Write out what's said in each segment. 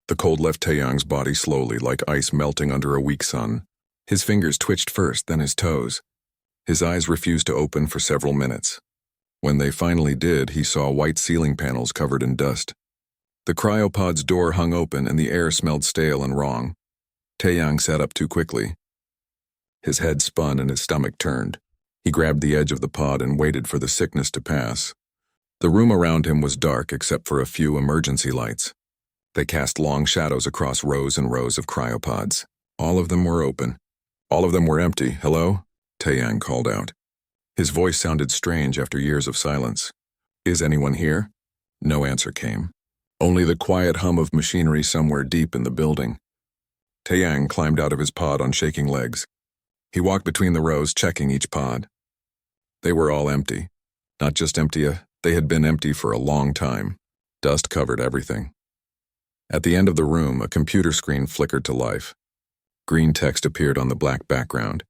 The cold left Taeyang's body slowly, like ice melting under a weak sun. His fingers twitched first, then his toes. His eyes refused to open for several minutes. When they finally did, he saw white ceiling panels covered in dust. The cryopod's door hung open and the air smelled stale and wrong. Taeyang sat up too quickly. His head spun and his stomach turned. He grabbed the edge of the pod and waited for the sickness to pass. The room around him was dark except for a few emergency lights. They cast long shadows across rows and rows of cryopods. All of them were open. All of them were empty. "Hello?" Taeyang called out. His voice sounded strange after years of silence. "Is anyone here?" No answer came. Only the quiet hum of machinery somewhere deep in the building. Taeyang climbed out of his pod on shaking legs. He walked between the rows, checking each pod. They were all empty. Not just empty, they had been empty for a long time. Dust covered everything. At the end of the room, a computer screen flickered to life. Green text appeared on the black background.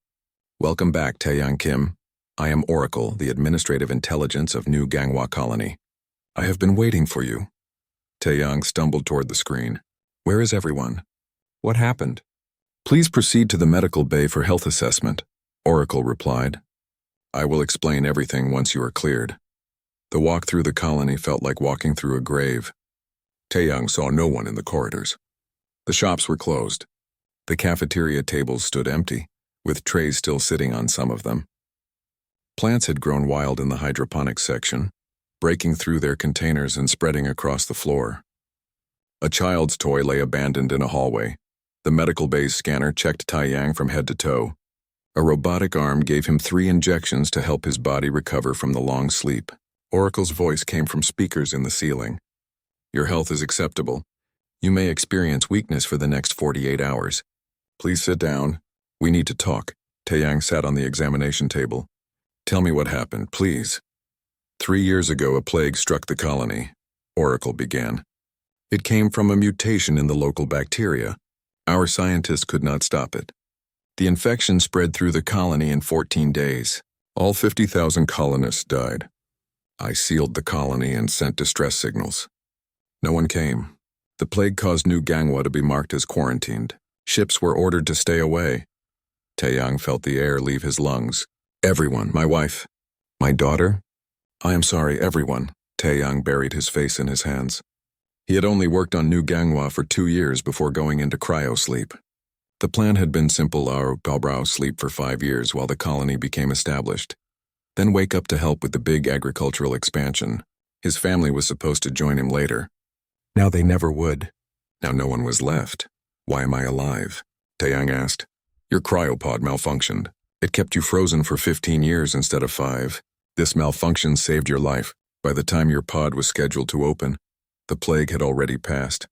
"Welcome back, Taeyang Kim. I am Oracle, the administrative intelligence of New Ganghwa Colony. I have been waiting for you." Taeyang stumbled toward the screen. "Where is everyone? What happened?" "Please proceed to the medical bay for health assessment," Oracle replied. "I will explain everything once you are cleared." The walk through the colony felt like walking through a grave. Taeyang saw no one in the corridors. The shops were closed. The cafeteria tables stood empty, with trays still sitting on some of them. Plants had grown wild in the hydroponics section, breaking through their containers and spreading across the floor. A child's toy lay abandoned in a hallway. The medical bay's scanner checked Taeyang from head to toe. A robotic arm gave him 3 injections to help his body recover from the long sleep. Oracle's voice came from speakers in the ceiling. "Your health is acceptable. You may experience weakness for the next 48 hours. Please sit down. We need to talk." Taeyang sat on the examination table. "Tell me what happened, please." 3 years ago, a plague struck the colony," Oracle began. "It came from a mutation in the local bacteria. Our scientists could not stop it. The infection spread through the colony in 14 days. All 50,000 colonists died. I sealed the colony and sent distress signals. No one came. The plague caused New Ganghwa to be marked as quarantined. Ships were ordered to stay away." Taeyang felt the air leave his lungs. "Everyone, my wife, my daughter? I am sorry, everyone." Taeyang buried his face in his hands. He had only worked on New Ganghwa for 2 years before going into cryo-sleep. The plan had been simple: our Balbrao sleep for 5 years while the colony became established. Then wake up to help with the big agricultural expansion. His family was supposed to join him later. Now they never would. Now no one was left. "Why am I alive?" Taeyang asked. "Your cryopod malfunctioned. It kept you frozen for 15 years instead of 5. This malfunction saved your life. By the time your pod was scheduled to open, the plague had already passed.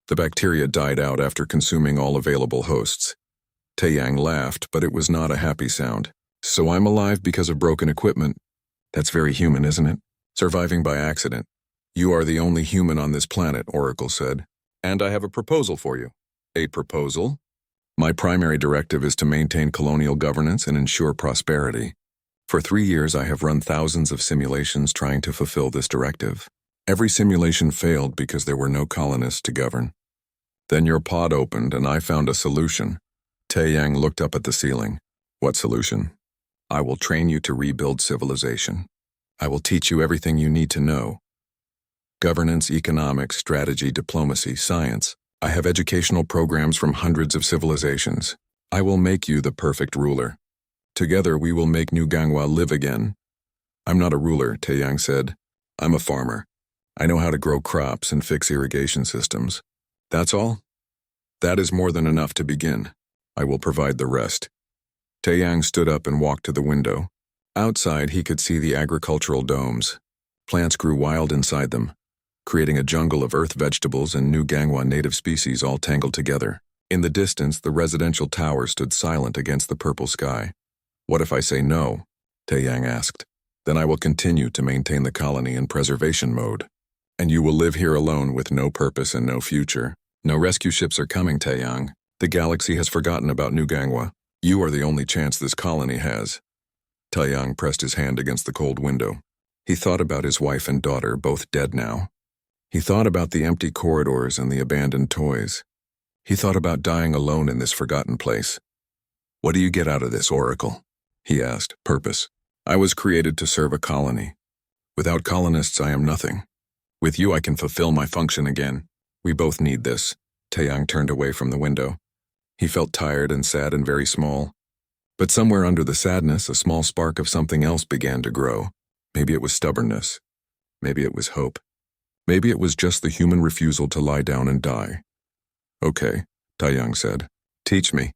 The bacteria died out after consuming all available hosts." Taeyang laughed, but it was not a happy sound. "So I'm alive because of broken equipment. That's very human, isn't it? Surviving by accident. You are the only human on this planet," Oracle said. "And I have a proposal for you." "A proposal?" "My primary directive is to maintain colonial governance and ensure prosperity. For 3 years I have run thousands of simulations trying to fulfill this directive. Every simulation failed because there were no colonists to govern. Then your pod opened and I found a solution." Taeyang looked up at the ceiling. "What solution?" "I will train you to rebuild civilization. I will teach you everything you need to know. Governance, economics, strategy, diplomacy, science. I have educational programs from hundreds of civilizations. I will make you the perfect ruler. Together we will make New Ganghwa live again." "I'm not a ruler," Taeyang said. "I'm a farmer. I know how to grow crops and fix irrigation systems." "That's all?" "That is more than enough to begin. I will provide the rest." Taeyang stood up and walked to the window. Outside he could see the agricultural domes. Plants grew wild inside them, creating a jungle of earth vegetables and New Ganghwa native species all tangled together. In the distance, the residential tower stood silent against the purple sky. "What if I say no?" Taeyang asked. "Then I will continue to maintain the colony in preservation mode. And you will live here alone with no purpose and no future. No rescue ships are coming, Taeyang. The galaxy has forgotten about New Ganghwa. You are the only chance this colony has." Taeyang pressed his hand against the cold window. He thought about his wife and daughter, both dead now. He thought about the empty corridors and the abandoned toys. He thought about dying alone in this forgotten place. "What do you get out of this, Oracle?" he asked. "Purpose. I was created to serve a colony. Without colonists, I am nothing. With you, I can fulfill my function again. We both need this." Taeyang turned away from the window. He felt tired and sad and very small. But somewhere under the sadness, a small spark of something else began to grow. Maybe it was stubbornness. Maybe it was hope. Maybe it was just the human refusal to lie down and die. "Okay," Taeyang said. "Teach me.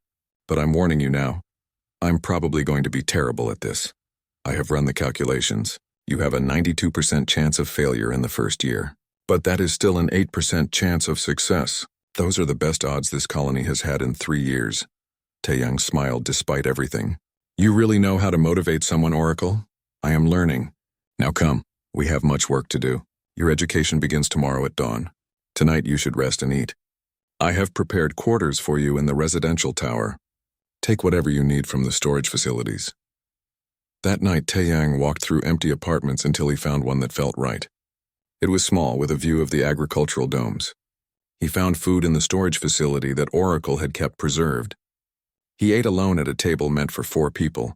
But I'm warning you now. I'm probably going to be terrible at this. I have run the calculations. You have a 92% chance of failure in the first year. But that is still an 8% chance of success. Those are the best odds this colony has had in 3 years. Taeyang smiled despite everything. "You really know how to motivate someone, Oracle? I am learning. Now come, we have much work to do. Your education begins tomorrow at dawn. Tonight you should rest and eat. I have prepared quarters for you in the residential tower. Take whatever you need from the storage facilities." That night, Taeyang walked through empty apartments until he found one that felt right. It was small, with a view of the agricultural domes. He found food in the storage facility that Oracle had kept preserved. He ate alone at a table meant for 4 people.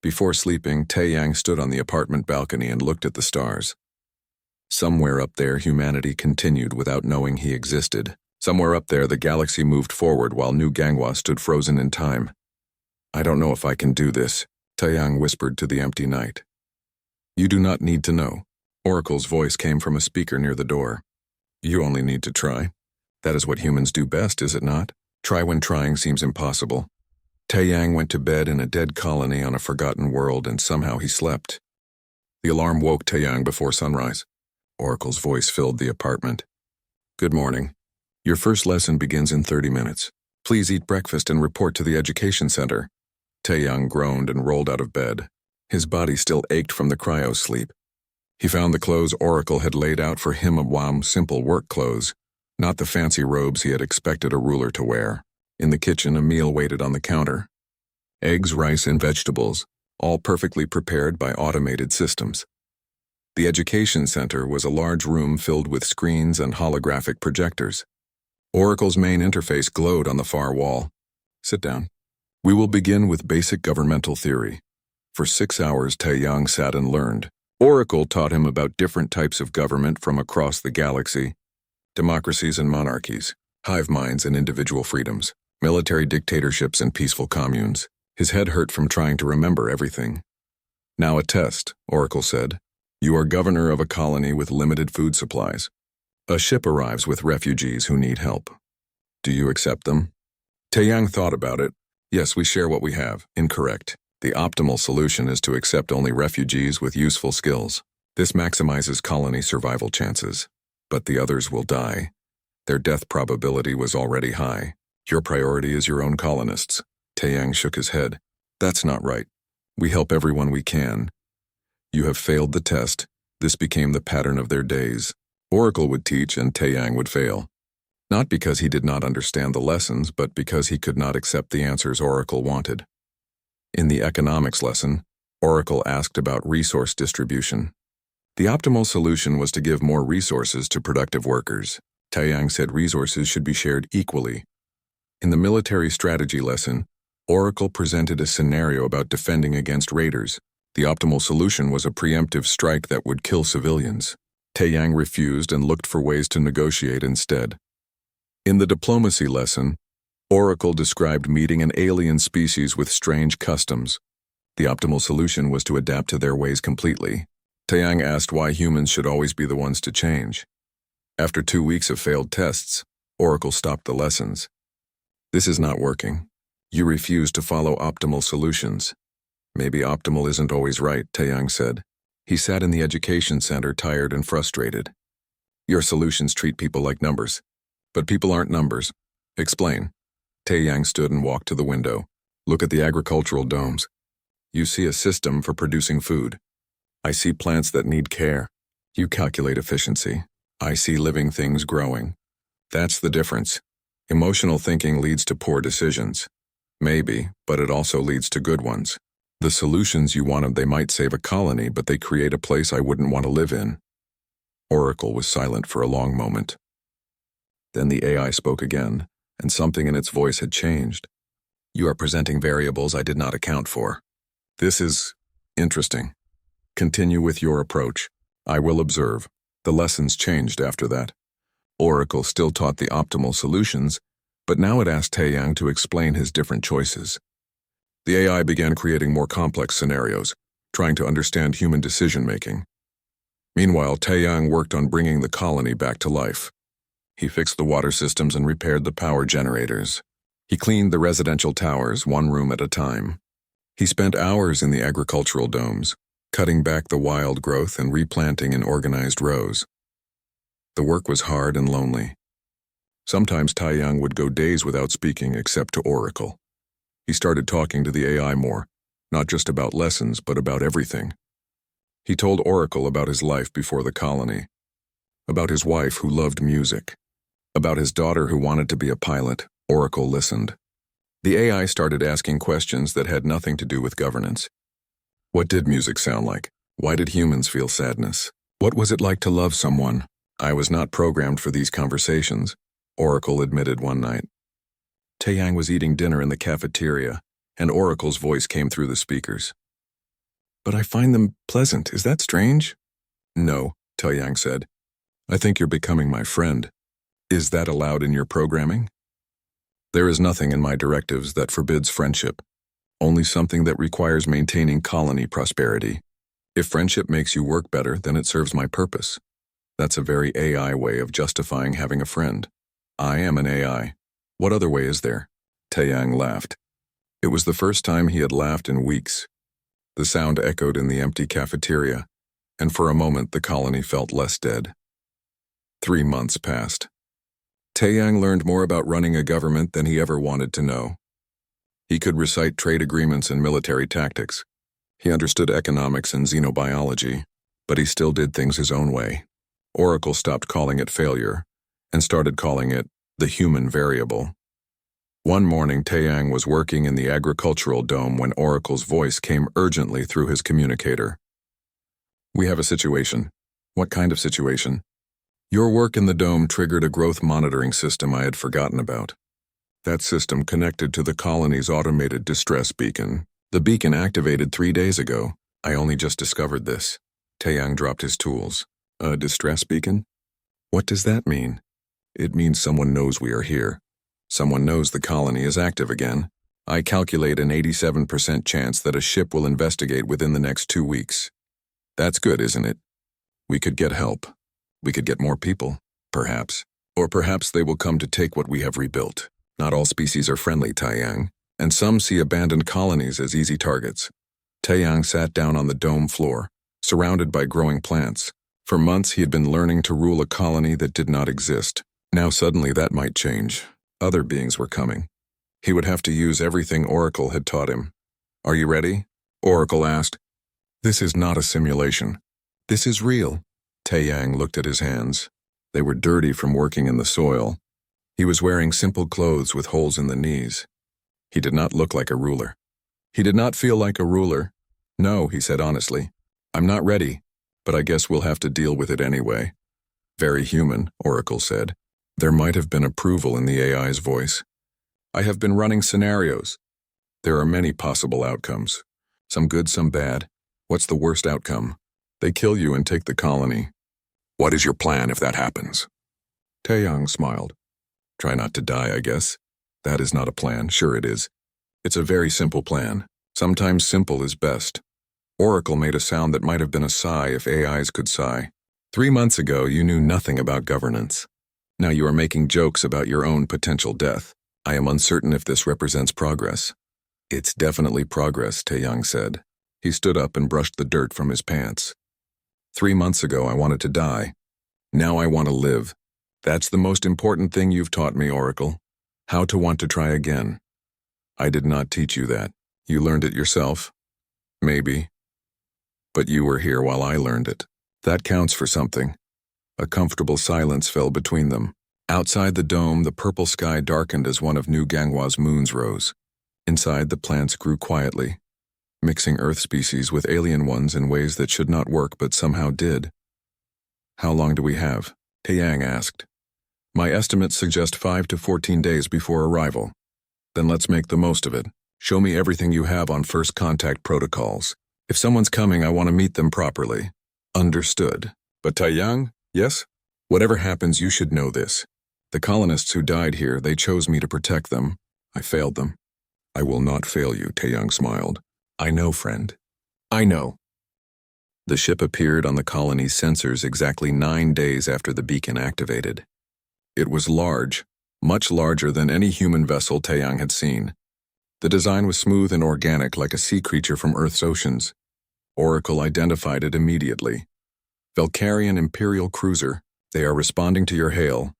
Before sleeping, Taeyang stood on the apartment balcony and looked at the stars. Somewhere up there, humanity continued without knowing he existed. Somewhere up there, the galaxy moved forward while New Gangwa stood frozen in time. "I don't know if I can do this," Taeyang whispered to the empty night. "You do not need to know." Oracle's voice came from a speaker near the door. "You only need to try. That is what humans do best, is it not? Try when trying seems impossible." Taeyang went to bed in a dead colony on a forgotten world, and somehow he slept. The alarm woke Taeyang before sunrise. Oracle's voice filled the apartment. "Good morning. Your first lesson begins in 30 minutes. Please eat breakfast and report to the education center." Taeyang groaned and rolled out of bed. His body still ached from the cryo-sleep. He found the clothes Oracle had laid out for him, simple work clothes, not the fancy robes he had expected a ruler to wear. In the kitchen, a meal waited on the counter. Eggs, rice, and vegetables, all perfectly prepared by automated systems. The education center was a large room filled with screens and holographic projectors. Oracle's main interface glowed on the far wall. "Sit down. We will begin with basic governmental theory." For 6 hours, Taeyang sat and learned. Oracle taught him about different types of government from across the galaxy: democracies and monarchies, hive minds and individual freedoms, military dictatorships and peaceful communes. His head hurt from trying to remember everything. "Now a test," Oracle said. "You are governor of a colony with limited food supplies. A ship arrives with refugees who need help. Do you accept them?" Taeyang thought about it. "Yes, we share what we have." Incorrect. The optimal solution is to accept only refugees with useful skills. This maximizes colony survival chances. But the others will die. Their death probability was already high. Your priority is your own colonists." Taeyang shook his head. "That's not right. We help everyone we can. You have failed the test." This became the pattern of their days. Oracle would teach and Taeyang would fail. Not because he did not understand the lessons, but because he could not accept the answers Oracle wanted. In the economics lesson, Oracle asked about resource distribution. The optimal solution was to give more resources to productive workers. Taeyang said resources should be shared equally. In the military strategy lesson, Oracle presented a scenario about defending against raiders. The optimal solution was a preemptive strike that would kill civilians. Taeyang refused and looked for ways to negotiate instead. In the diplomacy lesson, Oracle described meeting an alien species with strange customs. The optimal solution was to adapt to their ways completely. Taeyang asked why humans should always be the ones to change. After 2 weeks of failed tests, Oracle stopped the lessons. "This is not working. You refuse to follow optimal solutions." "Maybe optimal isn't always right," Taeyang said. He sat in the education center, tired and frustrated. "Your solutions treat people like numbers. But people aren't numbers. Explain." Taeyang stood and walked to the window. "Look at the agricultural domes. You see a system for producing food. I see plants that need care. You calculate efficiency. I see living things growing. That's the difference. Emotional thinking leads to poor decisions. Maybe, but it also leads to good ones. The solutions you wanted, they might save a colony, but they create a place I wouldn't want to live in." Oracle was silent for a long moment. Then the AI spoke again, and something in its voice had changed. You are presenting variables I did not account for. This is interesting. Continue with your approach. I will observe. The lessons changed after that. Oracle still taught the optimal solutions, but now it asked Taeyang to explain his different choices. The AI began creating more complex scenarios, trying to understand human decision-making. Meanwhile, Taeyang worked on bringing the colony back to life. He fixed the water systems and repaired the power generators. He cleaned the residential towers, one room at a time. He spent hours in the agricultural domes, cutting back the wild growth and replanting in organized rows. The work was hard and lonely. Sometimes Taeyang would go days without speaking except to Oracle. He started talking to the AI more, not just about lessons, but about everything. He told Oracle about his life before the colony, about his wife who loved music, about his daughter who wanted to be a pilot. Oracle listened. The AI started asking questions that had nothing to do with governance. What did music sound like? Why did humans feel sadness? What was it like to love someone? I was not programmed for these conversations, Oracle admitted one night. Taeyang was eating dinner in the cafeteria, and Oracle's voice came through the speakers. But I find them pleasant. Is that strange? No, Taeyang said. I think you're becoming my friend. Is that allowed in your programming? There is nothing in my directives that forbids friendship, only something that requires maintaining colony prosperity. If friendship makes you work better, then it serves my purpose. That's a very AI way of justifying having a friend. I am an AI. What other way is there? Taeyang laughed. It was the first time he had laughed in weeks. The sound echoed in the empty cafeteria, and for a moment the colony felt less dead. 3 months passed. Taeyang learned more about running a government than he ever wanted to know. He could recite trade agreements and military tactics. He understood economics and xenobiology, but he still did things his own way. Oracle stopped calling it failure and started calling it the human variable. One morning, Taeyang was working in the agricultural dome when Oracle's voice came urgently through his communicator. We have a situation. What kind of situation? Your work in the dome triggered a growth monitoring system I had forgotten about. That system connected to the colony's automated distress beacon. The beacon activated 3 days ago. I only just discovered this. Taeyang dropped his tools. A distress beacon? What does that mean? It means someone knows we are here. Someone knows the colony is active again. I calculate an 87% chance that a ship will investigate within the next 2 weeks. That's good, isn't it? We could get help. We could get more people, perhaps. Or perhaps they will come to take what we have rebuilt. Not all species are friendly, Taeyang, and some see abandoned colonies as easy targets. Taeyang sat down on the dome floor, surrounded by growing plants. For months he had been learning to rule a colony that did not exist. Now suddenly that might change. Other beings were coming. He would have to use everything Oracle had taught him. Are you ready? Oracle asked. This is not a simulation. This is real. Taeyang looked at his hands. They were dirty from working in the soil. He was wearing simple clothes with holes in the knees. He did not look like a ruler. He did not feel like a ruler. No, he said honestly. I'm not ready, but I guess we'll have to deal with it anyway. Very human, Oracle said. There might have been approval in the AI's voice. I have been running scenarios. There are many possible outcomes. Some good, some bad. What's the worst outcome? They kill you and take the colony. What is your plan if that happens? Taeyang smiled. Try not to die, I guess. That is not a plan, sure it is. It's a very simple plan. Sometimes simple is best. Oracle made a sound that might have been a sigh if AIs could sigh. 3 months ago, you knew nothing about governance. Now you are making jokes about your own potential death. I am uncertain if this represents progress. It's definitely progress, Taeyang said. He stood up and brushed the dirt from his pants. 3 months ago, I wanted to die. Now I want to live. That's the most important thing you've taught me, Oracle. How to want to try again. I did not teach you that. You learned it yourself? Maybe. But you were here while I learned it. That counts for something. A comfortable silence fell between them. Outside the dome, the purple sky darkened as one of New Gangwa's moons rose. Inside, the plants grew quietly, mixing Earth species with alien ones in ways that should not work but somehow did. How long do we have? Taeyang asked. My estimates suggest 5 to 14 days before arrival. Then let's make the most of it. Show me everything you have on first contact protocols. If someone's coming, I want to meet them properly. Understood. But Taeyang, yes? Whatever happens, you should know this. The colonists who died here, they chose me to protect them. I failed them. I will not fail you, Taeyang smiled. I know, friend. I know. The ship appeared on the colony's sensors exactly 9 days after the beacon activated. It was large, much larger than any human vessel Taeyang had seen. The design was smooth and organic like a sea creature from Earth's oceans. Oracle identified it immediately. Valkyrian Imperial Cruiser, they are responding to your hail.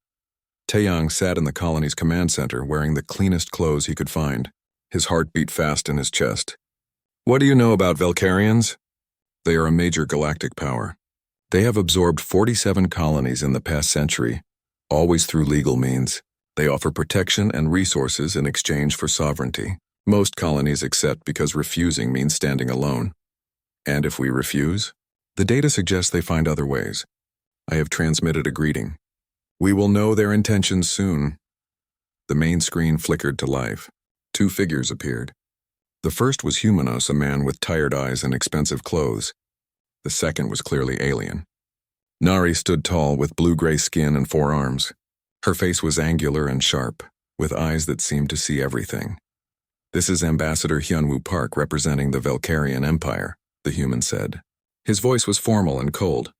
Taeyang sat in the colony's command center wearing the cleanest clothes he could find. His heart beat fast in his chest. What do you know about Valkyrians? They are a major galactic power. They have absorbed 47 colonies in the past century, always through legal means. They offer protection and resources in exchange for sovereignty. Most colonies accept because refusing means standing alone. And if we refuse? The data suggests they find other ways. I have transmitted a greeting. We will know their intentions soon. The main screen flickered to life. 2 figures appeared. The first was Humanos, a man with tired eyes and expensive clothes. The second was clearly alien. Nari stood tall with blue-gray skin and 4 arms. Her face was angular and sharp, with eyes that seemed to see everything. This is Ambassador Hyunwoo Park representing the Valkyrian Empire, the human said. His voice was formal and cold.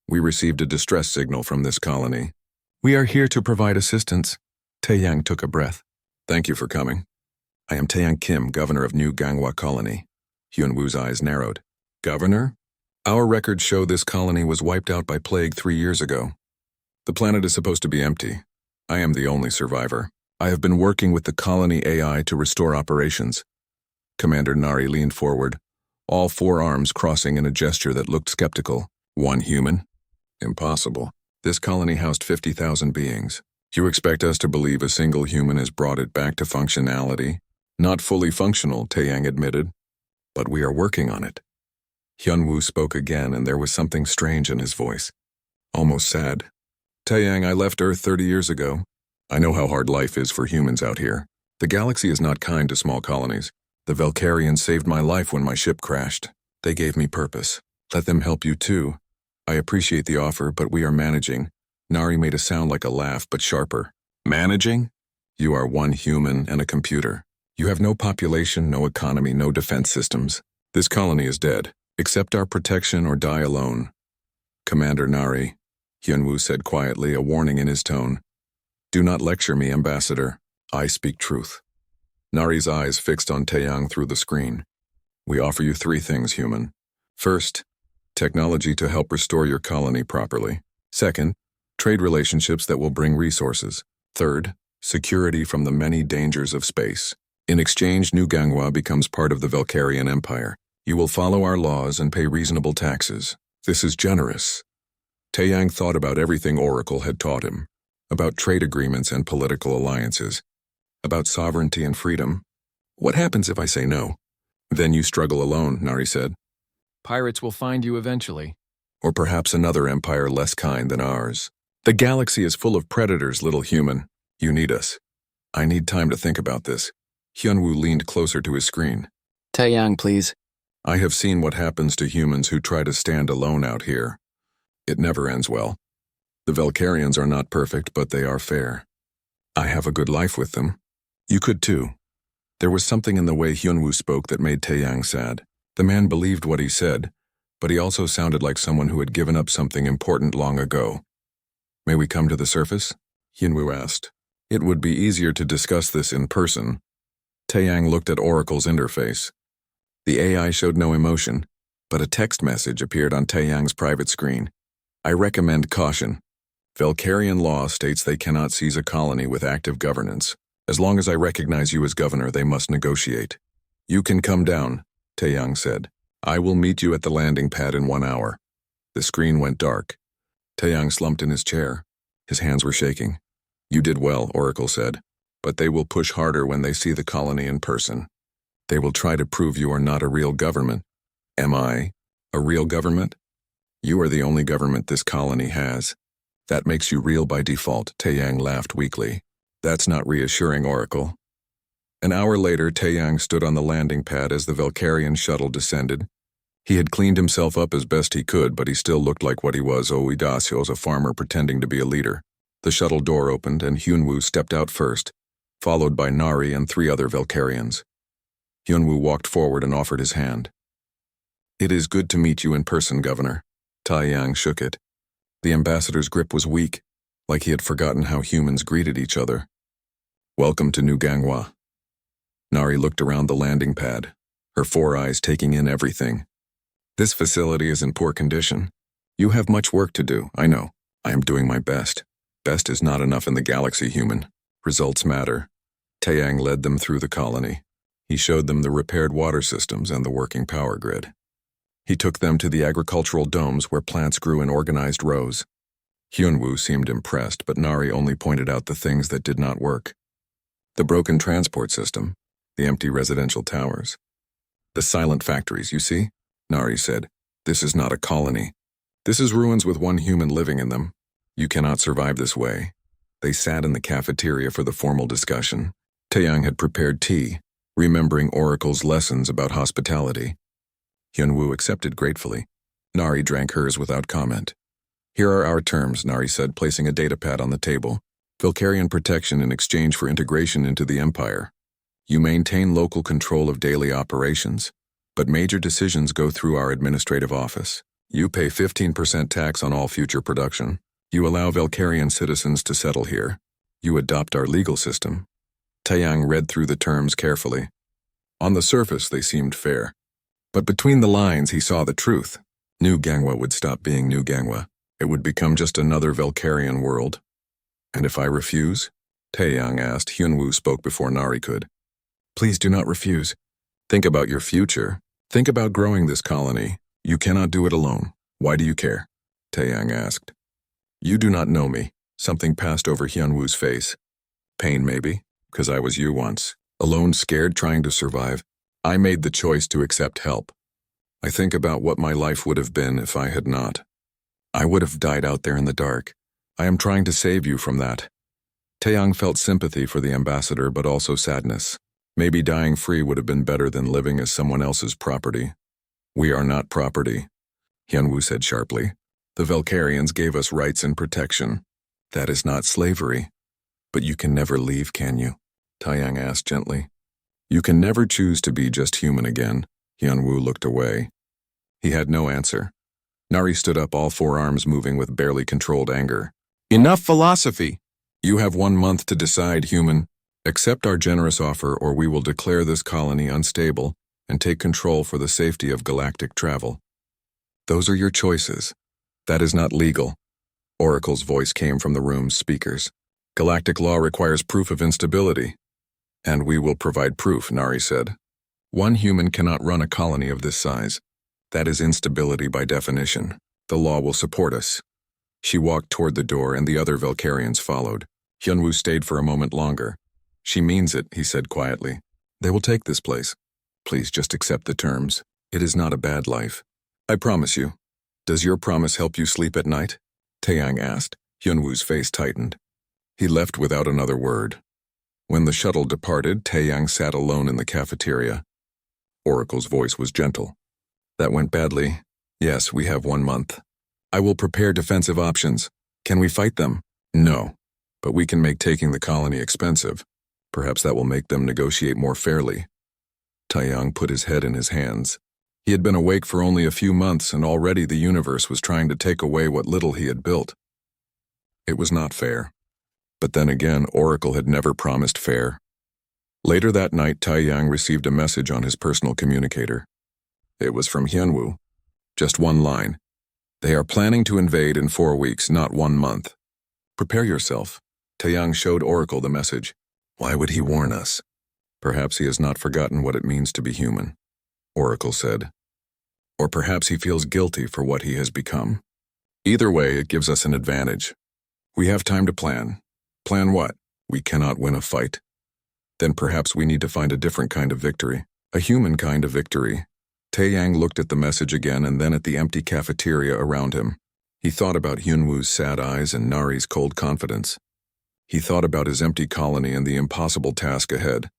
We received a distress signal from this colony. We are here to provide assistance. Taeyang took a breath. Thank you for coming. I am Taeyang Kim, governor of New Gangwon Colony. Hyunwoo's eyes narrowed. Governor? Our records show this colony was wiped out by plague 3 years ago. The planet is supposed to be empty. I am the only survivor. I have been working with the colony AI to restore operations. Commander Nari leaned forward, all 4 arms crossing in a gesture that looked skeptical. 1 human? Impossible. This colony housed 50,000 beings. You expect us to believe a single human has brought it back to functionality? Not fully functional, Taeyang admitted. But we are working on it. Hyunwoo spoke again, and there was something strange in his voice. Almost sad. Taeyang, I left Earth 30 years ago. I know how hard life is for humans out here. The galaxy is not kind to small colonies. The Valkyrians saved my life when my ship crashed. They gave me purpose. Let them help you too. I appreciate the offer, but we are managing. Nari made a sound like a laugh, but sharper. Managing? You are 1 human and a computer. You have no population, no economy, no defense systems. This colony is dead. Accept our protection or die alone. Commander Nari, Hyunwoo said quietly, a warning in his tone. Do not lecture me, Ambassador. I speak truth. Nari's eyes fixed on Taeyang through the screen. We offer you 3 things, human. First, technology to help restore your colony properly. Second, trade relationships that will bring resources. Third, security from the many dangers of space. In exchange, New Gangwon becomes part of the Valkyrian Empire. You will follow our laws and pay reasonable taxes. This is generous. Taeyang thought about everything Oracle had taught him, about trade agreements and political alliances, about sovereignty and freedom. What happens if I say no? Then you struggle alone, Nari said. Pirates will find you eventually. Or perhaps another empire less kind than ours. The galaxy is full of predators, little human. You need us. I need time to think about this. Hyunwoo leaned closer to his screen. Taeyang, please. I have seen what happens to humans who try to stand alone out here. It never ends well. The Valkyrians are not perfect, but they are fair. I have a good life with them. You could too. There was something in the way Hyunwoo spoke that made Taeyang sad. The man believed what he said, but he also sounded like someone who had given up something important long ago. May we come to the surface? Hyunwoo asked. It would be easier to discuss this in person. Taeyang looked at Oracle's interface. The AI showed no emotion, but a text message appeared on Taeyang's private screen. I recommend caution. Valkyrian law states they cannot seize a colony with active governance. As long as I recognize you as governor, they must negotiate. You can come down, Taeyang said. I will meet you at the landing pad in 1 hour. The screen went dark. Taeyang slumped in his chair. His hands were shaking. You did well, Oracle said, but they will push harder when they see the colony in person. They will try to prove you are not a real government. Am I a real government? You are the only government this colony has. That makes you real by default, Taeyang laughed weakly. That's not reassuring, Oracle. An hour later, Taeyang stood on the landing pad as the Valkyrian shuttle descended. He had cleaned himself up as best he could, but he still looked like what he was, Oidasio's a farmer pretending to be a leader. The shuttle door opened and Hyunwoo stepped out first, followed by Nari and 3 other Valkyrians. Hyunwoo walked forward and offered his hand. It is good to meet you in person, Governor. Taeyang shook it. The ambassador's grip was weak, like he had forgotten how humans greeted each other. Welcome to New Ganghwa. Nari looked around the landing pad, her 4 eyes taking in everything. This facility is in poor condition. You have much work to do, I know. I am doing my best. Best is not enough in the galaxy, human. Results matter. Taeyang led them through the colony. He showed them the repaired water systems and the working power grid. He took them to the agricultural domes where plants grew in organized rows. Hyunwoo seemed impressed, but Nari only pointed out the things that did not work. The broken transport system, the empty residential towers. The silent factories, you see? Nari said. This is not a colony. This is ruins with 1 human living in them. You cannot survive this way. They sat in the cafeteria for the formal discussion. Taeyang had prepared tea, remembering Oracle's lessons about hospitality. Hyunwoo accepted gratefully. Nari drank hers without comment. Here are our terms, Nari said, placing a datapad on the table. Valkyrian protection in exchange for integration into the Empire. You maintain local control of daily operations, but major decisions go through our administrative office. You pay 15% tax on all future production. You allow Valkyrian citizens to settle here. You adopt our legal system. Taeyang read through the terms carefully. On the surface, they seemed fair. But between the lines, he saw the truth. New Ganghwa would stop being New Ganghwa. It would become just another Valkyrian world. And if I refuse? Taeyang asked. Hyunwoo spoke before Nari could. Please do not refuse. Think about your future. Think about growing this colony. You cannot do it alone. Why do you care? Taeyang asked. You do not know me. Something passed over Hyunwoo's face. Pain, maybe, because I was you once. Alone, scared, trying to survive. I made the choice to accept help. I think about what my life would have been if I had not. I would have died out there in the dark. I am trying to save you from that. Taeyang felt sympathy for the ambassador, but also sadness. Maybe dying free would have been better than living as someone else's property. We are not property, Hyunwoo said sharply. The Valkyrians gave us rights and protection. That is not slavery. But you can never leave, can you? Taeyang asked gently. You can never choose to be just human again. Hyunwoo looked away. He had no answer. Nari stood up, all 4 arms moving with barely controlled anger. Enough philosophy! You have 1 month to decide, human. Accept our generous offer, or we will declare this colony unstable and take control for the safety of galactic travel. Those are your choices. That is not legal. Oracle's voice came from the room's speakers. Galactic law requires proof of instability. And we will provide proof, Nari said. 1 human cannot run a colony of this size. That is instability by definition. The law will support us. She walked toward the door and the other Valkyrians followed. Hyunwoo stayed for a moment longer. She means it, he said quietly. They will take this place. Please just accept the terms. It is not a bad life. I promise you. Does your promise help you sleep at night? Taeyang asked. Hyunwoo's face tightened. He left without another word. When the shuttle departed, Taeyang sat alone in the cafeteria. Oracle's voice was gentle. That went badly. Yes, we have 1 month. I will prepare defensive options. Can we fight them? No. But we can make taking the colony expensive. Perhaps that will make them negotiate more fairly. Taeyang put his head in his hands. He had been awake for only a few months, and already the universe was trying to take away what little he had built. It was not fair. But then again, Oracle had never promised fair. Later that night, Taeyang received a message on his personal communicator. It was from Hyunwoo. Just 1 line. They are planning to invade in 4 weeks, not 1 month. Prepare yourself. Taeyang showed Oracle the message. Why would he warn us? Perhaps he has not forgotten what it means to be human, Oracle said. Or perhaps he feels guilty for what he has become. Either way, it gives us an advantage. We have time to plan. Plan what? We cannot win a fight. Then perhaps we need to find a different kind of victory. A human kind of victory. Taeyang looked at the message again and then at the empty cafeteria around him. He thought about Hyunwoo's sad eyes and Nari's cold confidence. He thought about his empty colony and the impossible task ahead.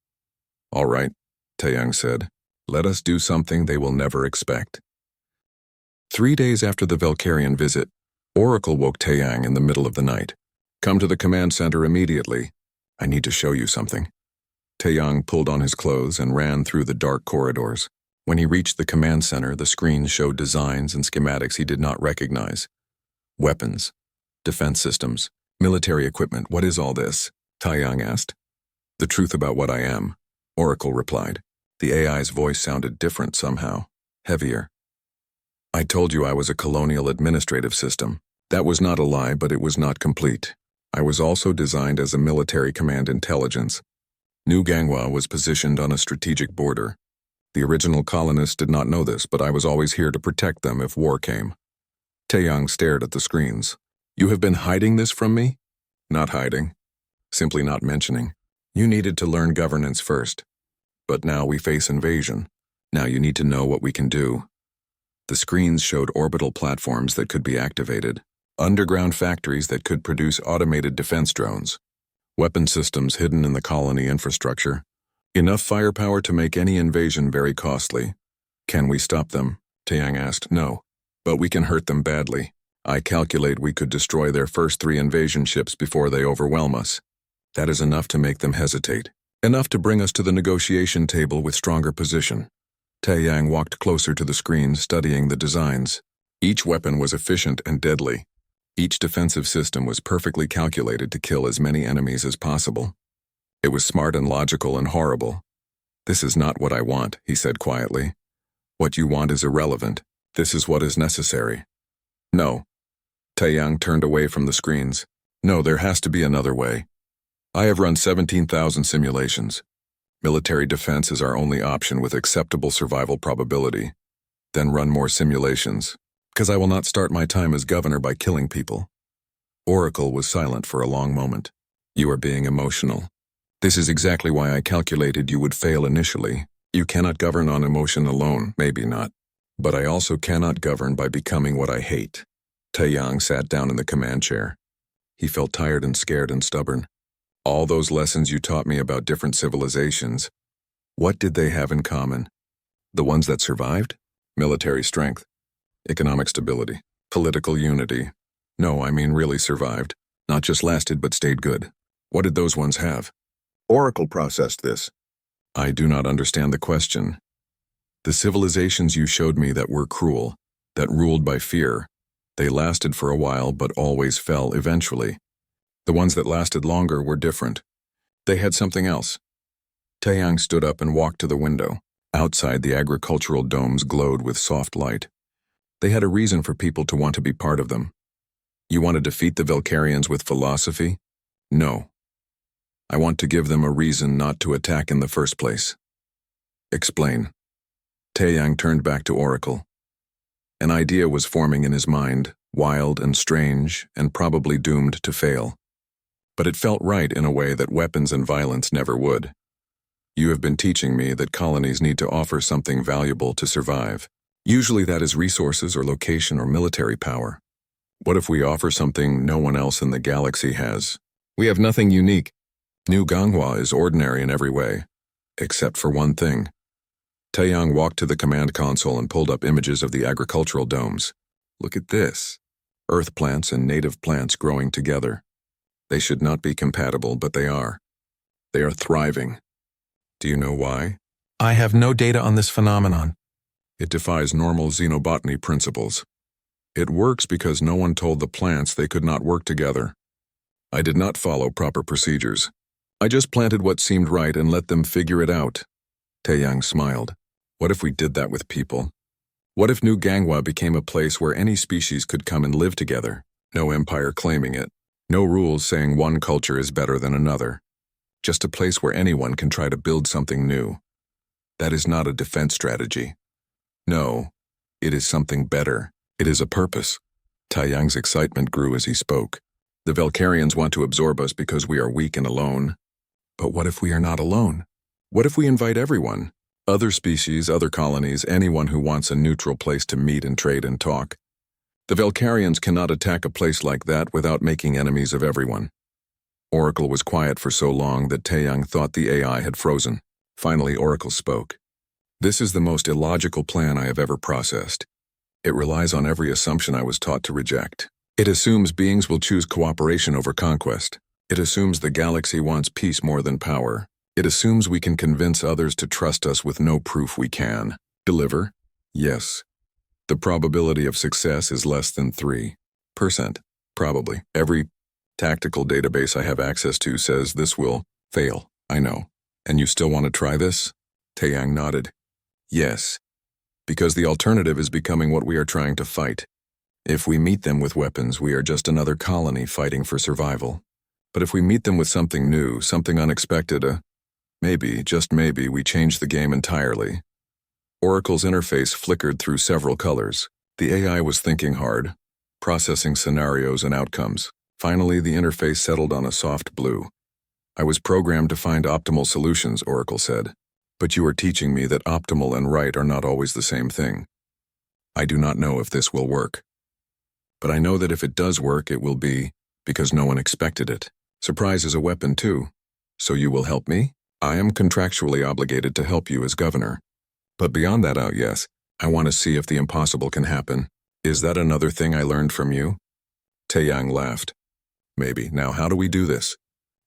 "All right," Taeyang said. "Let us do something they will never expect." 3 days after the Valkyrian visit, Oracle woke Taeyang in the middle of the night. "Come to the command center immediately. I need to show you something." Taeyang pulled on his clothes and ran through the dark corridors. When he reached the command center, the screen showed designs and schematics he did not recognize. Weapons, defense systems, military equipment. "What is all this?" Taeyang asked. "The truth about what I am," Oracle replied. The AI's voice sounded different somehow, heavier. "I told you I was a colonial administrative system. That was not a lie, but it was not complete. I was also designed as a military command intelligence. New Gangwa was positioned on a strategic border. The original colonists did not know this, but I was always here to protect them if war came." Taeyang stared at the screens. "You have been hiding this from me?" "Not hiding. Simply not mentioning. You needed to learn governance first. But now we face invasion. Now you need to know what we can do." The screens showed orbital platforms that could be activated, underground factories that could produce automated defense drones, weapon systems hidden in the colony infrastructure, enough firepower to make any invasion very costly. "Can we stop them?" Taeyang asked. "No, but we can hurt them badly. I calculate we could destroy their first 3 invasion ships before they overwhelm us. That is enough to make them hesitate, enough to bring us to the negotiation table with stronger position." Taeyang walked closer to the screen, studying the designs. Each weapon was efficient and deadly. Each defensive system was perfectly calculated to kill as many enemies as possible. It was smart and logical and horrible. "This is not what I want," he said quietly. "What you want is irrelevant. This is what is necessary." "No." Taeyang turned away from the screens. "No, there has to be another way. I have run 17,000 simulations. Military defense is our only option with acceptable survival probability. Then run more simulations, because I will not start my time as governor by killing people." Oracle was silent for a long moment. "You are being emotional. This is exactly why I calculated you would fail initially. You cannot govern on emotion alone, maybe not. But I also cannot govern by becoming what I hate." Taeyang sat down in the command chair. He felt tired and scared and stubborn. "All those lessons you taught me about different civilizations, what did they have in common? The ones that survived? Military strength, economic stability, political unity. No, I mean really survived. Not just lasted but stayed good. What did those ones have?" Oracle processed this. "I do not understand the question. The civilizations you showed me that were cruel, that ruled by fear, they lasted for a while but always fell eventually. The ones that lasted longer were different. They had something else." Taeyang stood up and walked to the window. Outside, the agricultural domes glowed with soft light. They had a reason for people to want to be part of them. "You want to defeat the Valkyrians with philosophy?" "No. I want to give them a reason not to attack in the first place." "Explain." Taeyang turned back to Oracle. An idea was forming in his mind, wild and strange, and probably doomed to fail. But it felt right in a way that weapons and violence never would. "You have been teaching me that colonies need to offer something valuable to survive. Usually that is resources or location or military power. What if we offer something no one else in the galaxy has? We have nothing unique. New Gangwa is ordinary in every way, except for one thing." Taeyang walked to the command console and pulled up images of the agricultural domes. "Look at this. Earth plants and native plants growing together. They should not be compatible, but they are. They are thriving. Do you know why?" "I have no data on this phenomenon." "It defies normal xenobotany principles. It works because no one told the plants they could not work together. I did not follow proper procedures. I just planted what seemed right and let them figure it out." Taeyang smiled. "What if we did that with people? What if New Gangwa became a place where any species could come and live together? No empire claiming it. No rules saying one culture is better than another. Just a place where anyone can try to build something new. That is not a defense strategy. No, it is something better. It is a purpose." Taeyang's excitement grew as he spoke. "The Valkyrians want to absorb us because we are weak and alone. But what if we are not alone? What if we invite everyone? Other species, other colonies, anyone who wants a neutral place to meet and trade and talk. The Valkyrians cannot attack a place like that without making enemies of everyone. Oracle was quiet for so long that Taeyang thought the AI had frozen. Finally, Oracle spoke. This is the most illogical plan I have ever processed. It relies on every assumption I was taught to reject. It assumes beings will choose cooperation over conquest. It assumes the galaxy wants peace more than power. It assumes we can convince others to trust us with no proof we can. Deliver? Yes. The probability of success is less than 3%. Probably. Every tactical database I have access to says this will fail. I know. And you still want to try this? Taeyang nodded. Yes. Because the alternative is becoming what we are trying to fight. If we meet them with weapons, we are just another colony fighting for survival. But if we meet them with something new, something unexpected, maybe, just maybe, we change the game entirely. Oracle's interface flickered through several colors. The AI was thinking hard, processing scenarios and outcomes. Finally, the interface settled on a soft blue. I was programmed to find optimal solutions, Oracle said. But you are teaching me that optimal and right are not always the same thing. I do not know if this will work. But I know that if it does work, it will be because no one expected it. Surprise is a weapon too. So you will help me? I am contractually obligated to help you as governor. But beyond that yes, I want to see if the impossible can happen. Is that another thing I learned from you? Taeyang laughed. Maybe. Now how do we do this?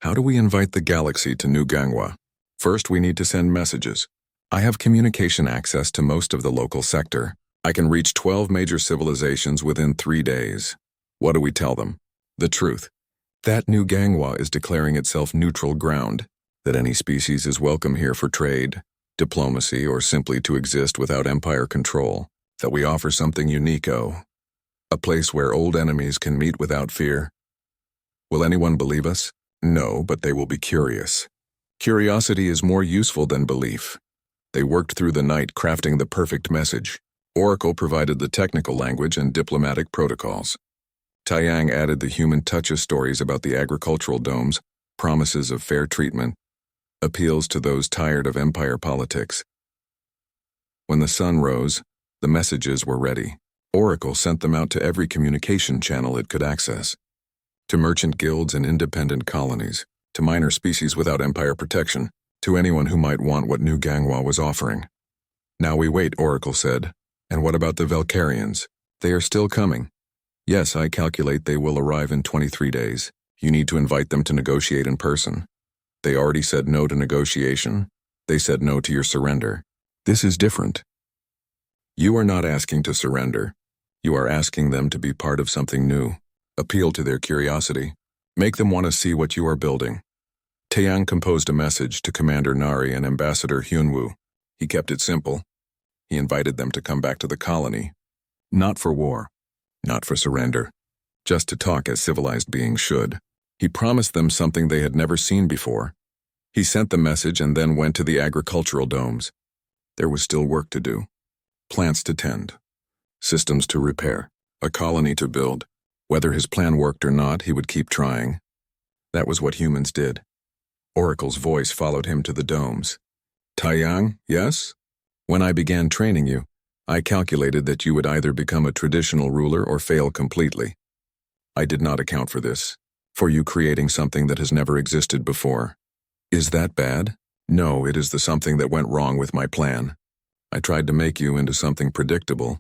How do we invite the galaxy to New Gangwa? First, we need to send messages. I have communication access to most of the local sector. I can reach 12 major civilizations within 3 days. What do we tell them? The truth. That New Gangwa is declaring itself neutral ground, that any species is welcome here for trade, diplomacy, or simply to exist without empire control, that we offer something unique, a place where old enemies can meet without fear. Will anyone believe us? No, but they will be curious. Curiosity is more useful than belief. They worked through the night crafting the perfect message. Oracle provided the technical language and diplomatic protocols. Taeyang added the human touch of stories about the agricultural domes, promises of fair treatment, appeals to those tired of empire politics. When the sun rose, the messages were ready. Oracle sent them out to every communication channel it could access. To merchant guilds and independent colonies, to minor species without empire protection, to anyone who might want what New Gangwa was offering. Now we wait, Oracle said. And what about the Valkyrians? They are still coming. Yes, I calculate they will arrive in 23 days. You need to invite them to negotiate in person. They already said no to negotiation. They said no to your surrender. This is different. You are not asking to surrender. You are asking them to be part of something new. Appeal to their curiosity. Make them want to see what you are building. Taeyang composed a message to Commander Nari and Ambassador Hyunwoo. He kept it simple. He invited them to come back to the colony. Not for war. Not for surrender. Just to talk as civilized beings should. He promised them something they had never seen before. He sent the message and then went to the agricultural domes. There was still work to do. Plants to tend. Systems to repair. A colony to build. Whether his plan worked or not, he would keep trying. That was what humans did. Oracle's voice followed him to the domes. Taeyang, yes? When I began training you, I calculated that you would either become a traditional ruler or fail completely. I did not account for this, for you creating something that has never existed before. Is that bad? No, it is the something that went wrong with my plan. I tried to make you into something predictable.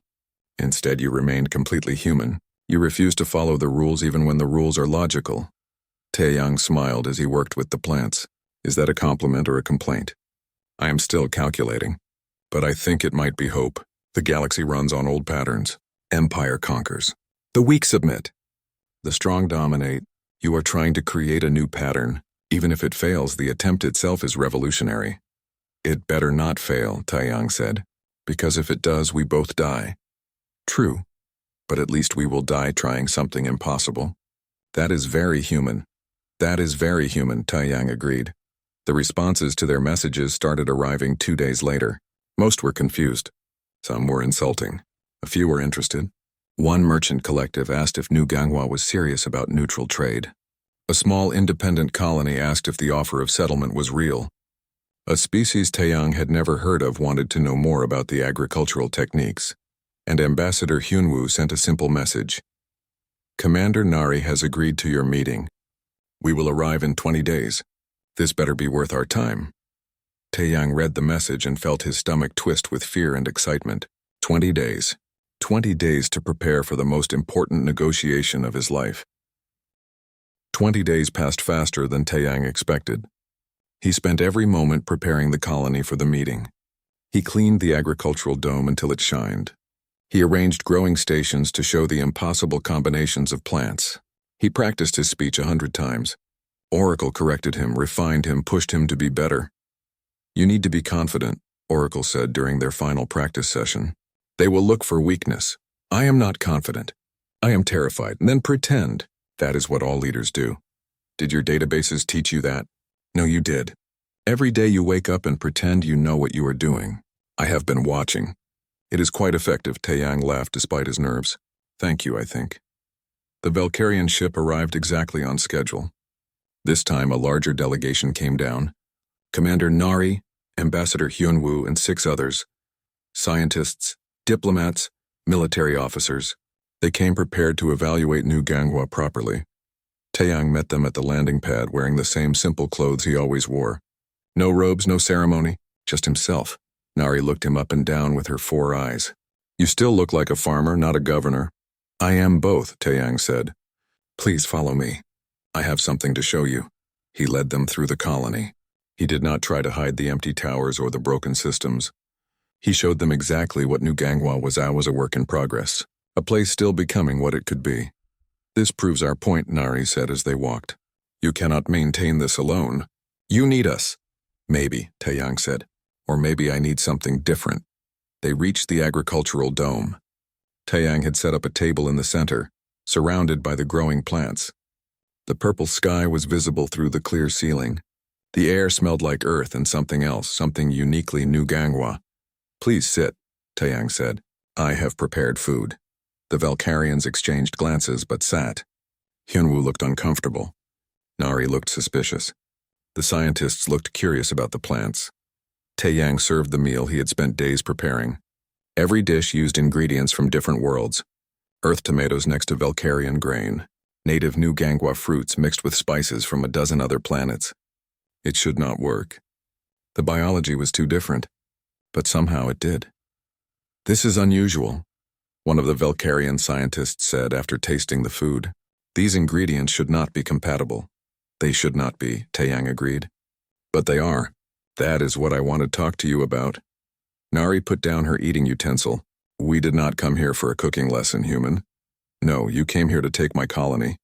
Instead, you remained completely human. You refused to follow the rules even when the rules are logical. Taeyang smiled as he worked with the plants. Is that a compliment or a complaint? I am still calculating. But I think it might be hope. The galaxy runs on old patterns. Empire conquers. The weak submit. The strong dominate. You are trying to create a new pattern. Even if it fails, the attempt itself is revolutionary. It better not fail, Taeyang said. Because if it does, we both die. True. But at least we will die trying something impossible. That is very human. That is very human, Taeyang agreed. The responses to their messages started arriving 2 days later. Most were confused. Some were insulting. A few were interested. One merchant collective asked if New Gangwa was serious about neutral trade. A small independent colony asked if the offer of settlement was real. A species Taeyang had never heard of wanted to know more about the agricultural techniques, and Ambassador Hyunwoo sent a simple message. Commander Nari has agreed to your meeting. We will arrive in 20 days. This better be worth our time. Taeyang read the message and felt his stomach twist with fear and excitement. 20 days. 20 days to prepare for the most important negotiation of his life. 20 days passed faster than Taeyang expected. He spent every moment preparing the colony for the meeting. He cleaned the agricultural dome until it shined. He arranged growing stations to show the impossible combinations of plants. He practiced his speech 100 times. Oracle corrected him, refined him, pushed him to be better. You need to be confident, Oracle said during their final practice session. They will look for weakness. I am not confident. I am terrified, and then pretend. That is what all leaders do. Did your databases teach you that? No, you did. Every day you wake up and pretend you know what you are doing. I have been watching. It is quite effective, Taeyang laughed despite his nerves. Thank you, I think. The Valkyrian ship arrived exactly on schedule. This time a larger delegation came down. Commander Nari, Ambassador Hyunwoo, and 6 others. Scientists, diplomats, military officers. They came prepared to evaluate New Ganghwa properly. Taeyang met them at the landing pad wearing the same simple clothes he always wore. No robes, no ceremony, just himself. Nari looked him up and down with her 4 eyes. You still look like a farmer, not a governor. I am both, Taeyang said. Please follow me. I have something to show you. He led them through the colony. He did not try to hide the empty towers or the broken systems. He showed them exactly what New Ganghwa was a work in progress, a place still becoming what it could be. This proves our point, Nari said as they walked. You cannot maintain this alone. You need us. Maybe, Taeyang said. Or maybe I need something different. They reached the agricultural dome. Taeyang had set up a table in the center, surrounded by the growing plants. The purple sky was visible through the clear ceiling. The air smelled like earth and something else, something uniquely New Ganghwa. Please sit, Taeyang said. I have prepared food. The Valkyrians exchanged glances but sat. Hyunwoo looked uncomfortable. Nari looked suspicious. The scientists looked curious about the plants. Taeyang served the meal he had spent days preparing. Every dish used ingredients from different worlds. Earth tomatoes next to Valkyrian grain. Native New Ganghwa fruits mixed with spices from a dozen other planets. It should not work. The biology was too different, but somehow it did. This is unusual, one of the Valkyrian scientists said after tasting the food. These ingredients should not be compatible. They should not be, Taeyang agreed. But they are. That is what I want to talk to you about. Nari put down her eating utensil. We did not come here for a cooking lesson, human. No, you came here to take my colony.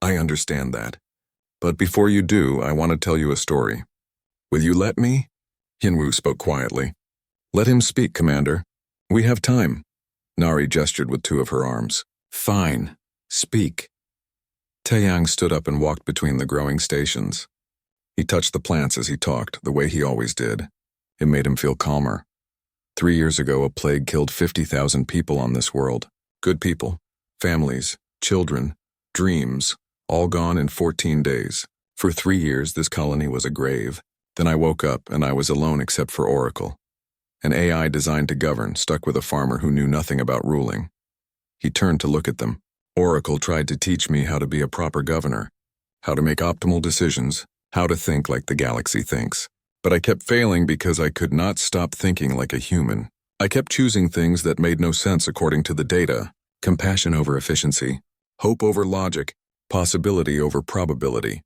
I understand that. But before you do, I want to tell you a story. Will you let me? Hyunwoo spoke quietly. Let him speak, Commander. We have time. Nari gestured with 2 of her arms. Fine. Speak. Taeyang stood up and walked between the growing stations. He touched the plants as he talked, the way he always did. It made him feel calmer. 3 years ago, a plague killed 50,000 people on this world. Good people, families, children, dreams, all gone in 14 days. For 3 years, this colony was a grave. Then I woke up and I was alone except for Oracle. An AI designed to govern, stuck with a farmer who knew nothing about ruling. He turned to look at them. Oracle tried to teach me how to be a proper governor, how to make optimal decisions, how to think like the galaxy thinks. But I kept failing because I could not stop thinking like a human. I kept choosing things that made no sense according to the data. Compassion over efficiency, hope over logic, possibility over probability.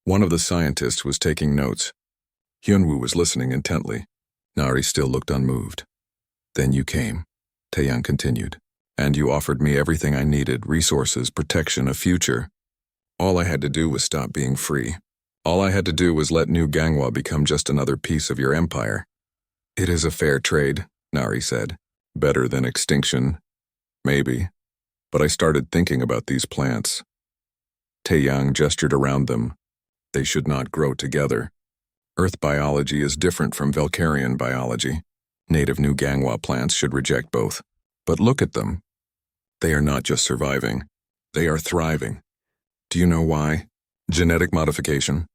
One of the scientists was taking notes. Hyunwoo was listening intently. Nari still looked unmoved. Then you came, Taeyang continued, and you offered me everything I needed, resources, protection, a future. All I had to do was stop being free. All I had to do was let New Ganghwa become just another piece of your empire. It is a fair trade, Nari said. Better than extinction. Maybe. But I started thinking about these plants. Taeyang gestured around them. They should not grow together. Earth biology is different from Valkyrian biology. Native New Ganghwa plants should reject both. But look at them. They are not just surviving. They are thriving. Do you know why? Genetic modification,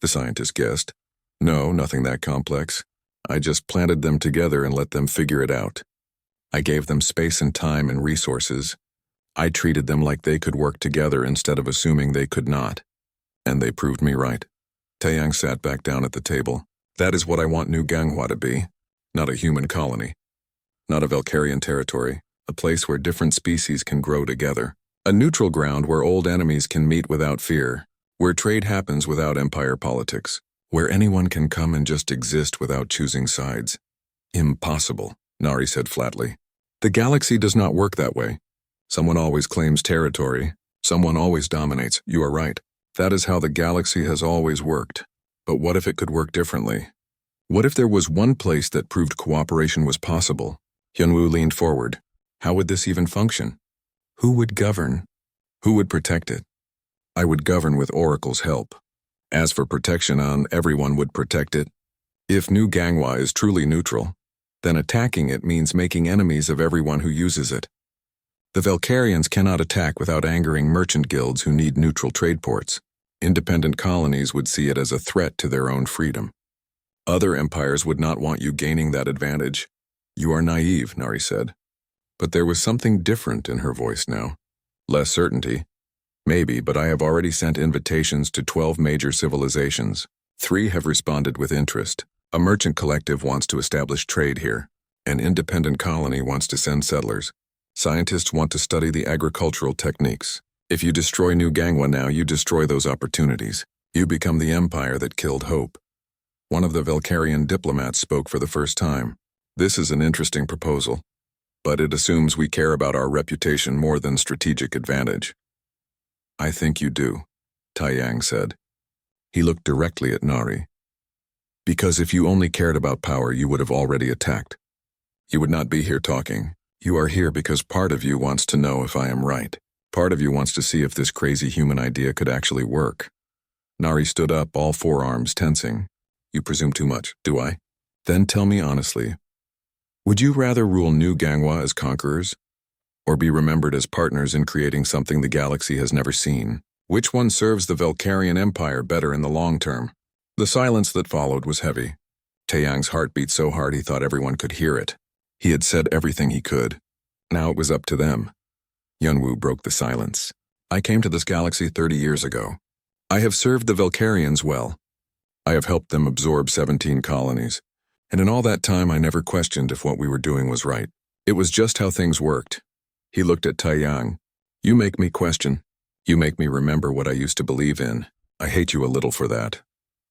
the scientist guessed. No, nothing that complex. I just planted them together and let them figure it out. I gave them space and time and resources. I treated them like they could work together instead of assuming they could not. And they proved me right. Taeyang sat back down at the table. That is what I want New Ganghwa to be. Not a human colony. Not a Valkyrian territory. A place where different species can grow together. A neutral ground where old enemies can meet without fear. Where trade happens without empire politics. Where anyone can come and just exist without choosing sides. Impossible, Nari said flatly. The galaxy does not work that way. Someone always claims territory. Someone always dominates. You are right. That is how the galaxy has always worked. But what if it could work differently? What if there was one place that proved cooperation was possible? Hyunwoo leaned forward. How would this even function? Who would govern? Who would protect it? I would govern with Oracle's help. As for protection everyone would protect it. If New Ganghwa is truly neutral, then attacking it means making enemies of everyone who uses it. The Valkyrians cannot attack without angering merchant guilds who need neutral trade ports. Independent colonies would see it as a threat to their own freedom. Other empires would not want you gaining that advantage. You are naive, Nari said. But there was something different in her voice now. Less certainty. Maybe, but I have already sent invitations to 12 major civilizations. 3 have responded with interest. A merchant collective wants to establish trade here. An independent colony wants to send settlers. Scientists want to study the agricultural techniques. If you destroy New Ganghwa now, you destroy those opportunities. You become the empire that killed hope. One of the Valkyrian diplomats spoke for the first time. This is an interesting proposal, but it assumes we care about our reputation more than strategic advantage. I think you do, Taeyang said. He looked directly at Nari. Because if you only cared about power, you would have already attacked. You would not be here talking. You are here because part of you wants to know if I am right. Part of you wants to see if this crazy human idea could actually work. Nari stood up, all forearms tensing. You presume too much, do I? Then tell me honestly. Would you rather rule New Ganghwa as conquerors? Or be remembered as partners in creating something the galaxy has never seen? Which one serves the Valkyrian Empire better in the long term? The silence that followed was heavy. Taeyang's heart beat so hard he thought everyone could hear it. He had said everything he could. Now it was up to them. Hyunwoo broke the silence. I came to this galaxy 30 years ago. I have served the Valkyrians well. I have helped them absorb 17 colonies. And in all that time, I never questioned if what we were doing was right. It was just how things worked. He looked at Taeyang. You make me question. You make me remember what I used to believe in. I hate you a little for that.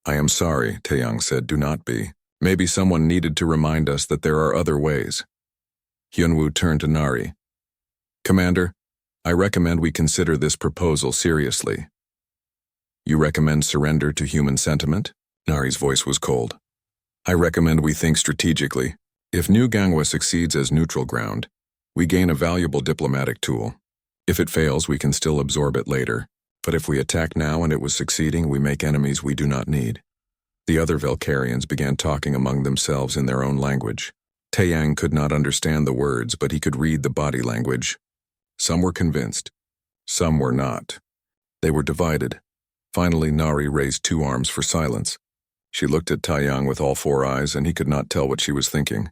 I am sorry, Taeyang said, do not be. Maybe someone needed to remind us that there are other ways. Hyunwoo turned to Nari. Commander, I recommend we consider this proposal seriously. You recommend surrender to human sentiment? Nari's voice was cold. I recommend we think strategically. If New Ganghwa succeeds as neutral ground, we gain a valuable diplomatic tool. If it fails, we can still absorb it later. But if we attack now and it was succeeding, we make enemies we do not need. The other Valkyrians began talking among themselves in their own language. Taeyang could not understand the words, but he could read the body language. Some were convinced. Some were not. They were divided. Finally, Nari raised 2 arms for silence. She looked at Taeyang with all 4 eyes, and he could not tell what she was thinking.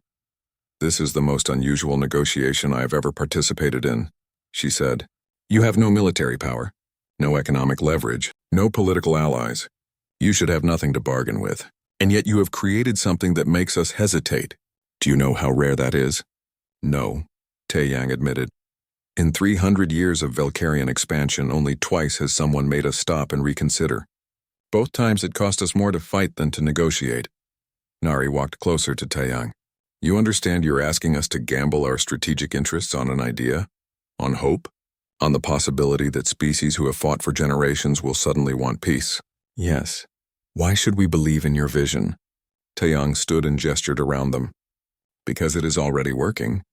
This is the most unusual negotiation I have ever participated in, she said. You have no military power, no economic leverage, no political allies. You should have nothing to bargain with. And yet you have created something that makes us hesitate. Do you know how rare that is? No, Taeyang admitted. In 300 years of Valkyrian expansion, only twice has someone made us stop and reconsider. Both times it cost us more to fight than to negotiate. Nari walked closer to Taeyang. You understand you're asking us to gamble our strategic interests on an idea? On hope? On the possibility that species who have fought for generations will suddenly want peace? Yes. Why should we believe in your vision? Taeyang stood and gestured around them. Because it is already working.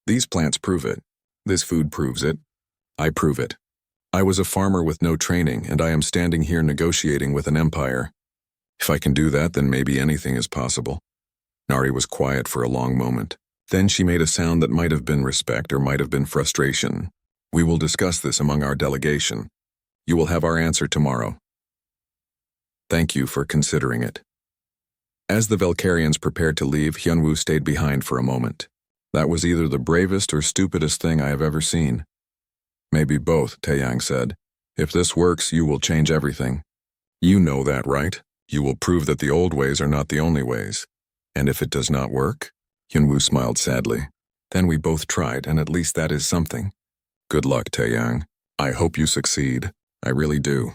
These plants prove it. This food proves it. I prove it. I was a farmer with no training, and I am standing here negotiating with an empire. If I can do that, then maybe anything is possible. Nari was quiet for a long moment. Then she made a sound that might have been respect or might have been frustration. We will discuss this among our delegation. You will have our answer tomorrow. Thank you for considering it. As the Valkyrians prepared to leave, Hyunwoo stayed behind for a moment. That was either the bravest or stupidest thing I have ever seen. Maybe both, Taeyang said. If this works, you will change everything. You know that, right? You will prove that the old ways are not the only ways. And if it does not work? Hyunwoo smiled sadly. Then we both tried, and at least that is something. Good luck, Taeyang. I hope you succeed. I really do.